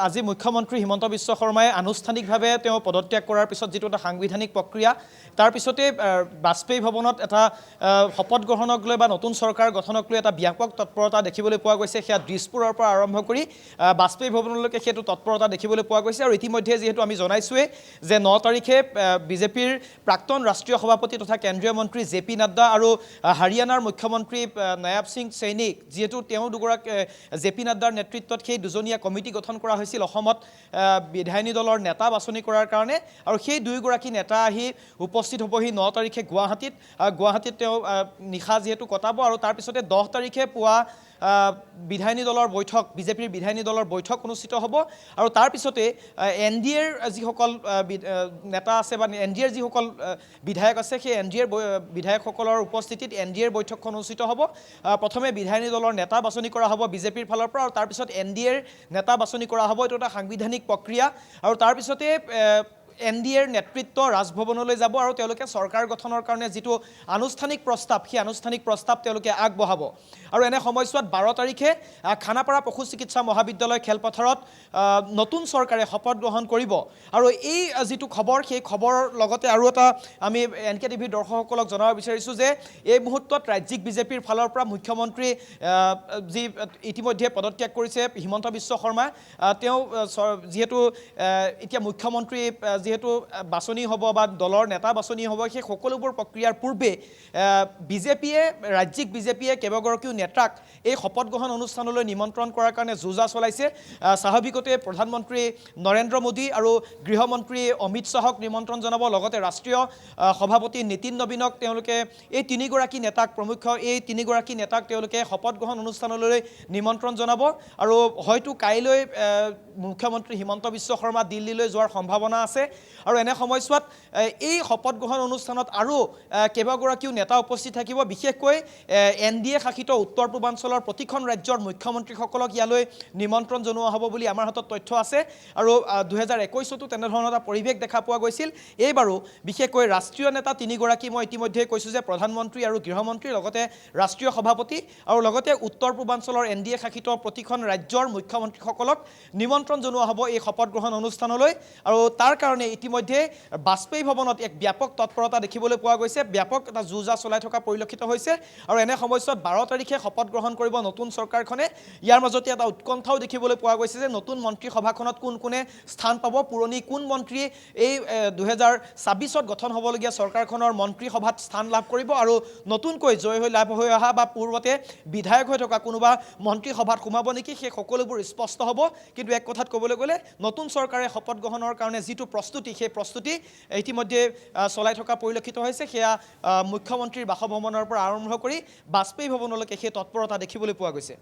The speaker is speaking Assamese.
আজি মুখ্যমন্ত্ৰী হিমন্ত বিশ্ব শৰ্মাই আনুষ্ঠানিকভাৱে তেওঁ পদত্যাগ কৰাৰ পিছত যেটো এটা সাংবিধানিক প্ৰক্ৰিয়া তাৰ পিছতে বাজপেয়ী ভৱনত এটা শপত গ্ৰহণক লৈ বা নতুন চৰকাৰ গঠনক লৈ এটা ব্যাপক তৎপৰতা দেখিবলৈ পোৱা গৈছে সেয়া দিছপুৰৰ পৰা আৰম্ভ কৰি বাজপেয়ী ভৱনলৈকে হেতু তৎপৰতা দেখিবলৈ পোৱা গৈছে আৰু ইতিমধ্যে যেহেতু আমি জনাইছোৱে যে 9 তাৰিখে বিজেপিৰ প্ৰাক্তন ৰাষ্ট্ৰীয় সভাপতি তথা কেন্দ্ৰীয় মন্ত্ৰী জেপি নাড্ডা আৰু হাৰিয়ানাৰ মুখ্যমন্ত্ৰী নায়াব সিং সৈনিক যেহেতু তেওঁ দুগৰাকী জেপি নাড্ডাৰ নেতৃত্বত সেই দুজনীয়া কমিটি গঠন কৰা হৈছিল অসমত বিধায়িনী দলৰ নেতা বাছনি কৰাৰ কাৰণে আৰু সেই দুইগৰাকী নেতা আহি উপস্থিত হ'বহি 9 তাৰিখে গুৱাহাটীত তেওঁ নিশা যেহেতু কটাব আৰু তাৰ পিছতে 10 তাৰিখে পুৱা বিধায়িনী দলৰ বৈঠক বিজেপিৰ বিধায়িনী দলৰ বৈঠক অনুষ্ঠিত হ'ব আৰু তাৰ পিছতে এনডিএৰ যিসকল নেতা আছে বা এনডিএৰ যিসকল বিধায়ক আছে সেই এনডিএৰ বিধায়কসকলৰ উপস্থিতিত এনডিএৰ বৈঠকখন অনুষ্ঠিত হ'ব প্ৰথমে বিধায়িনী দলৰ নেতা বাছনি কৰা হ'ব বিজেপিৰ ফালৰ পৰা আৰু তাৰ পিছত এনডিএৰ নেতা বাছনি কৰা হ'ব এটো এটা সাংবিধানিক প্ৰক্ৰিয়া আৰু তাৰ পিছতে এনডিএৰ নেতৃত্ব ৰাজভৱনলৈ যাব আৰু তেওঁলোকে চৰকাৰ গঠনৰ কাৰণে যেটো আনুষ্ঠানিক প্ৰস্তাৱ সেই আনুষ্ঠানিক প্ৰস্তাৱ তেওঁলোকে আগবঢ়াব আৰু এনে সময়ছোৱাত 12 তাৰিখে খানাপাৰা পশু চিকিৎসা মহাবিদ্যালয় খেলপথাৰত নতুন চৰকাৰে শপত গ্ৰহণ কৰিব আৰু এই যেটো খবৰ সেই খবৰৰ লগতে আৰু এটা আমি এনকে টিভিৰ দৰ্শকসকলক জনাব বিচাৰিছো যে এই মুহূৰ্তত ৰাজ্যিক বিজেপিৰ ফালৰ পৰা মুখ্যমন্ত্ৰী যি ইতিমধ্যে পদত্যাগ কৰিছে হিমন্ত বিশ্ব শৰ্মা তেওঁ যেহেতু এতিয়া মুখ্যমন্ত্ৰী যেহেতু বাছনি হ'ব বা দলৰ নেতা বাছনি হ'ব সেই সকলোবোৰ প্ৰক্ৰিয়াৰ পূৰ্বে বিজেপিয়ে ৰাজ্যিক বিজেপিয়ে কেইবাগৰাকীও নেতাক এই শপত গ্ৰহণ অনুষ্ঠানলৈ নিমন্ত্ৰণ কৰাৰ কাৰণে যোজা চলাইছে স্বাভাৱিকতে প্ৰধানমন্ত্ৰী নৰেন্দ্ৰ মোদী আৰু গৃহমন্ত্ৰী অমিত শাহক নিমন্ত্ৰণ জনাব লগতে ৰাষ্ট্ৰীয় সভাপতি নীতিন নবীনক তেওঁলোকে এই তিনিগৰাকী নেতাক প্ৰমুখ এই তিনিগৰাকী নেতাক তেওঁলোকে শপত গ্ৰহণ অনুষ্ঠানলৈ নিমন্ত্ৰণ জনাব আৰু হয়তো কাইলৈ মুখ্যমন্ত্ৰী হিমন্ত বিশ্ব শৰ্মা দিল্লীলৈ যোৱাৰ সম্ভাৱনা আছে আৰু এনে সময়ছোৱাত এই শপত গ্ৰহণ অনুষ্ঠানত আৰু কেইবাগৰাকীও নেতা উপস্থিত থাকিব বিশেষকৈ এনডিএ শাসিত উত্তৰ পূৰ্বাঞ্চলৰ প্ৰতিখন ৰাজ্যৰ মুখ্যমন্ত্ৰীসকলক ইয়ালৈ নিমন্ত্ৰণ জনোৱা হ'ব বুলি আমাৰ হাতত তথ্য আছে আৰু 2021তো তেনেধৰণৰ এটা পৰিৱেশ দেখা পোৱা গৈছিল এইবাৰো বিশেষকৈ ৰাষ্ট্ৰীয় নেতা তিনিগৰাকী মই ইতিমধ্যে কৈছো যে প্ৰধানমন্ত্ৰী আৰু গৃহমন্ত্ৰী লগতে ৰাষ্ট্ৰীয় সভাপতি আৰু লগতে উত্তৰ পূৰ্বাঞ্চলৰ এনডিএ শাসিত প্ৰতিখন ৰাজ্যৰ মুখ্যমন্ত্ৰীসকলক নিমন্ত্ৰণ জনোৱা হ'ব এই শপত গ্ৰহণ অনুষ্ঠানলৈ আৰু তাৰ কাৰণে ইতিমধ্যে বাজপেয়ী ভৱনত এক ব্যাপক তৎপৰতা দেখিবলৈ পোৱা গৈছে ব্যাপক এটা যুঁজা চলাই থকা পৰিলক্ষিত হৈছে আৰু এনে সময়ছোৱাত 12 তাৰিখে শপত গ্ৰহণ কৰিব নতুন চৰকাৰখনে ইয়াৰ মাজতে এটা উৎকণ্ঠাও দেখিবলৈ পোৱা গৈছে যে নতুন মন্ত্ৰী সভাখনত কোনে স্থান পাব পুৰণি কোন মন্ত্ৰী এই 2026ত গঠন হ'বলগীয়া চৰকাৰখনৰ মন্ত্ৰী সভাত স্থান লাভ কৰিব আৰু নতুনকৈ জয় হৈ লাভ হৈ অহা বা পূৰ্বতে বিধায়ক হৈ থকা কোনোবা মন্ত্ৰী সভাত সোমাব নেকি সেই সকলোবোৰ স্পষ্ট হ'ব কিন্তু এক কথাত ক'বলৈ গ'লে নতুন চৰকাৰে শপত গ্ৰহণৰ কাৰণে যেটো প্ৰস্তুতি সেই প্ৰস্তুতি ইতিমধ্যে চলাই থকা পৰিলক্ষিত হৈছে সেয়া মুখ্যমন্ত্ৰীৰ বাসভৱনৰ পৰা আৰম্ভ কৰি বাজপেয়ী ভৱনলৈকে সেই তৎপৰতা দেখিবলৈ পোৱা গৈছে